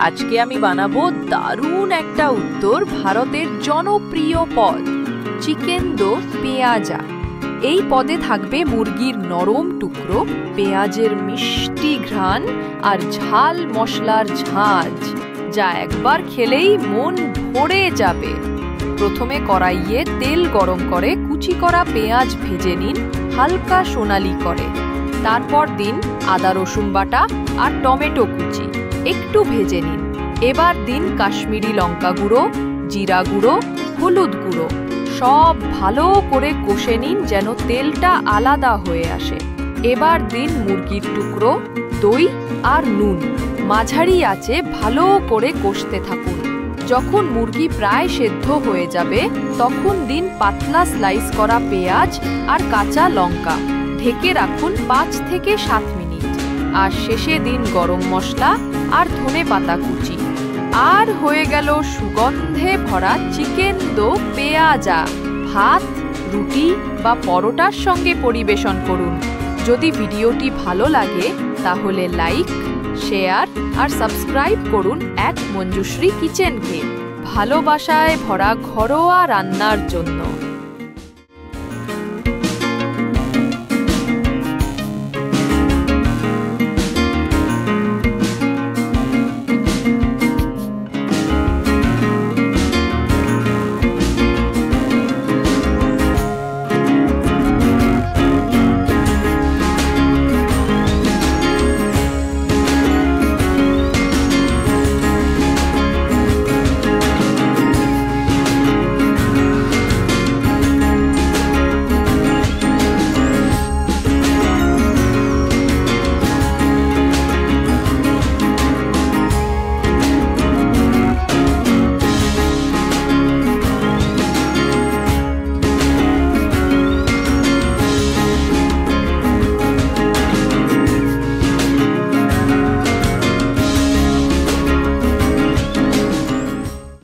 আজকে আমি বানাবো দারুণ একটা উত্তর ভারতের জনপ্রিয় পদ, চিকেন দো পেঁয়াজা। এই পদে থাকবে মুরগির নরম টুকরো, পেঁয়াজের মিষ্টি ঘ্রাণ আর ঝাল মশলার ঝাঁঝ, যা একবার খেলেই মন ভরে যাবে। প্রথমে কড়াইয়ে তেল গরম করে কুচি করা পেঁয়াজ ভেজে নিন হালকা সোনালি করে। তারপর দিন আদা রসুন বাটা আর টমেটো কুচি, একটু ভেজে নিন। এবার দিন কাশ্মীরি লঙ্কা গুঁড়ো, জিরা গুঁড়ো, হলুদ গুঁড়ো, সব ভালো করে কষে নিন যেন তেলটা আলাদা হয়ে আসে। এবার দিন মুরগির টুকরো, দই আর নুন, মাঝারি আঁচে ভালো করে কষতে থাকুন। যখন মুরগি প্রায় সেদ্ধ হয়ে যাবে তখন দিন পাতলা স্লাইস করা পেঁয়াজ আর কাঁচা লঙ্কা, ঢেকে রাখুন 5 থেকে 7 মিনিট। আর শেষে দিন গরম মশলা আর ধনেপাতা কুচি। আর হয়ে গেল সুগন্ধে ভরা চিকেন দো পেঁয়াজা। ভাত, রুটি বা পরোটার সঙ্গে পরিবেশন করুন। যদি ভিডিওটি ভালো লাগে তাহলে লাইক, শেয়ার আর সাবস্ক্রাইব করুন এক মঞ্জুশ্রী কিচেনকে, ভালোবাসায় ভরা ঘরোয়া রান্নার জন্য।